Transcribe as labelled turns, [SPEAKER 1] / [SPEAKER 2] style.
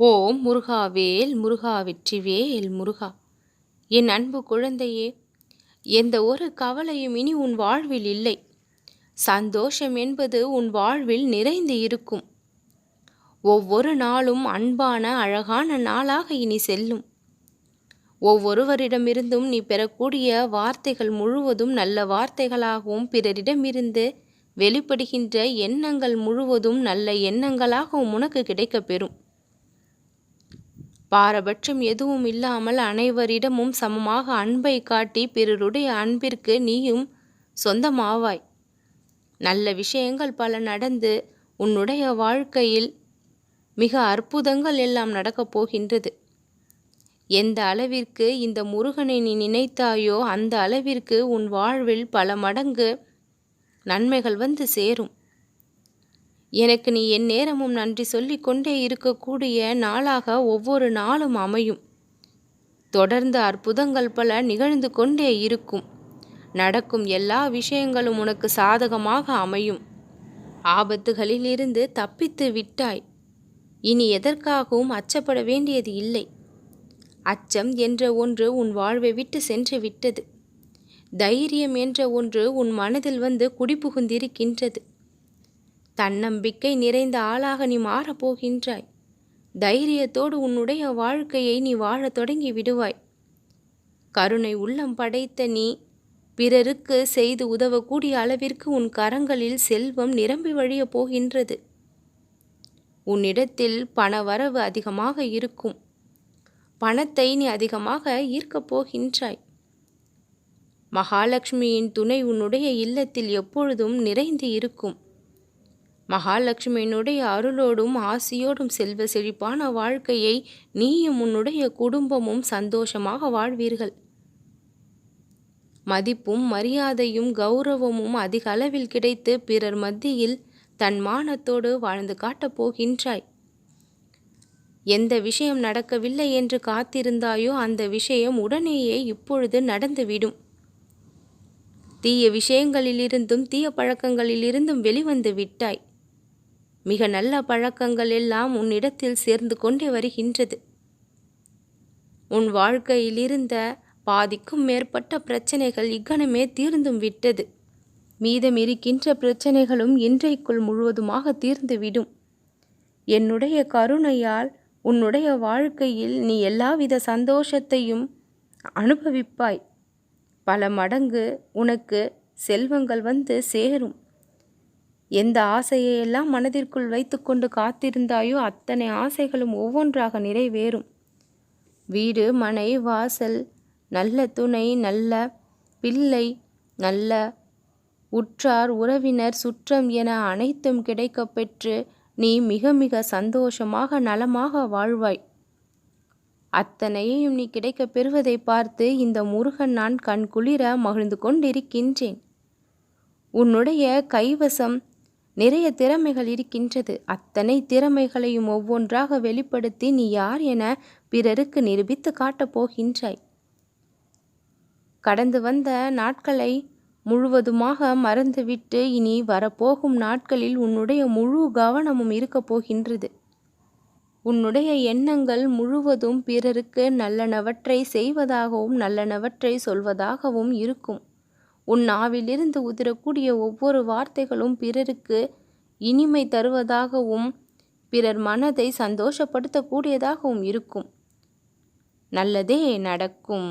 [SPEAKER 1] ஓம் முருகாவேல் முருகா வெற்றிவேல் முருகா. என் அன்பு குழந்தையே, எந்த ஒரு கவலையும் இனி உன் வாழ்வில் இல்லை. சந்தோஷம் என்பது உன் வாழ்வில் நிறைந்து இருக்கும். ஒவ்வொரு நாளும் அன்பான அழகான நாளாக இனி செல்லும். ஒவ்வொருவரிடமிருந்தும் நீ பெறக்கூடிய வார்த்தைகள் முழுவதும் நல்ல வார்த்தைகளாகவும், பிறரிடமிருந்து வெளிப்படுகின்ற எண்ணங்கள் முழுவதும் நல்ல எண்ணங்களாகவும் உனக்கு கிடைக்கப்பெறும். பாரபட்சம் எதுவும் இல்லாமல் அனைவரிடமும் சமமாக அன்பை காட்டி பிறருடைய அன்பிற்கு நீயும் சொந்தமாவாய். நல்ல விஷயங்கள் பல நடந்து உன்னுடைய வாழ்க்கையில் மிக அற்புதங்கள் எல்லாம் நடக்கப் போகின்றது. எந்த அளவிற்கு இந்த முருகனை நீ நினைத்தாயோ அந்த அளவிற்கு உன் வாழ்வில் பல மடங்கு நன்மைகள் வந்து சேரும். எனக்கு நீ என் நேரமும் நன்றி சொல்லிக் கொண்டே இருக்கக்கூடிய நாளாக ஒவ்வொரு நாளும் அமையும். தொடர்ந்து அற்புதங்கள் பல நிகழ்ந்து கொண்டே இருக்கும். நடக்கும் எல்லா விஷயங்களும் உனக்கு சாதகமாக அமையும். ஆபத்துகளில் இருந்து தப்பித்து விட்டாய். இனி எதற்காகவும் அச்சப்பட வேண்டியது இல்லை. அச்சம் என்ற ஒன்று உன் வாழ்வை விட்டு சென்று விட்டது. தைரியம் என்ற ஒன்று உன் மனதில் வந்து குடிபுகுந்திருக்கின்றது. தன்னம்பிக்கை நிறைந்த ஆளாக நீ மாறப்போகின்றாய். தைரியத்தோடு உன்னுடைய வாழ்க்கையை நீ வாழத் தொடங்கி விடுவாய். கருணை உள்ளம் படைத்த நீ பிறருக்கு செய்து உதவக்கூடிய அளவிற்கு உன் கரங்களில் செல்வம் நிரம்பி வழியப் போகின்றது. உன்னிடத்தில் பண வரவு அதிகமாக இருக்கும். பணத்தை நீ அதிகமாக ஈர்க்கப் போகின்றாய். மகாலட்சுமியின் துணை உன்னுடைய இல்லத்தில் எப்பொழுதும் நிறைந்து இருக்கும். மகாலட்சுமியினுடைய அருளோடும் ஆசியோடும் செல்வ செழிப்பான வாழ்க்கையை நீயும் உன்னுடைய குடும்பமும் சந்தோஷமாக வாழ்வீர்கள். மதிப்பும் மரியாதையும் கௌரவமும் அதிக அளவில் கிடைத்து பிறர் மத்தியில் தன்மானத்தோடு வாழ்ந்து காட்டப் போகின்றாய். எந்த விஷயம் நடக்கவில்லை என்று காத்திருந்தாயோ அந்த விஷயம் உடனேயே இப்பொழுது நடந்துவிடும். தீய விஷயங்களிலிருந்தும் தீய பழக்கங்களிலிருந்தும் வெளிவந்து விட்டாய். மிக நல்ல பழக்கங்கள் எல்லாம் உன்னிடத்தில் சேர்ந்து கொண்டே வருகின்றது. உன் வாழ்க்கையில் இருந்த பாதிக்கும் மேற்பட்ட பிரச்சனைகள் இக்கணமே தீர்ந்தும் விட்டது. மீதம் இருக்கின்ற பிரச்சனைகளும் இன்றைக்குள் முழுவதுமாக தீர்ந்துவிடும். என்னுடைய கருணையால் உன்னுடைய வாழ்க்கையில் நீ எல்லாவித சந்தோஷத்தையும் அனுபவிப்பாய். பல மடங்கு உனக்கு செல்வங்கள் வந்து சேரும். எந்த ஆசையெல்லாம் மனதிற்குள் வைத்துக்கொண்டு காத்திருந்தாயோ அத்தனை ஆசைகளும் ஒவ்வொன்றாக நிறைவேறும். வீடு, மனை, வாசல், நல்ல துணை, நல்ல பிள்ளை, நல்ல உற்றார், உறவினர், சுற்றம் என அனைத்தும் கிடைக்கப்பெற்று நீ மிக மிக சந்தோஷமாக நலமாக வாழ்வாய். அத்தனையையும் நீ கிடைக்கப் பெறுவதை பார்த்து இந்த முருகன் நான் கண்குளிர மகிழ்ந்து கொண்டிருக்கின்றேன். உன்னுடைய கைவசம் நிறைய திறமைகள் இருக்கின்றது. அத்தனை திறமைகளையும் ஒவ்வொன்றாக வெளிப்படுத்தி நீ யார் என பிறருக்கு நிரூபித்து காட்டப் போகின்றாய். கடந்து வந்த நாட்களை முழுவதுமாக மறந்துவிட்டு இனி வரப்போகும் நாட்களில் உன்னுடைய முழு கவனமும் இருக்கப் போகின்றது. உன்னுடைய எண்ணங்கள் முழுவதும் பிறருக்கு நல்லனவற்றை செய்வதாகவும் நல்லனவற்றை சொல்வதாகவும் இருக்கும். உன் நாவிலிருந்து உதிரக்கூடிய ஒவ்வொரு வார்த்தைகளும் பிறருக்கு இனிமை தருவதாகவும் பிறர் மனதை சந்தோஷப்படுத்தக்கூடியதாகவும் இருக்கும். நல்லதே நடக்கும்.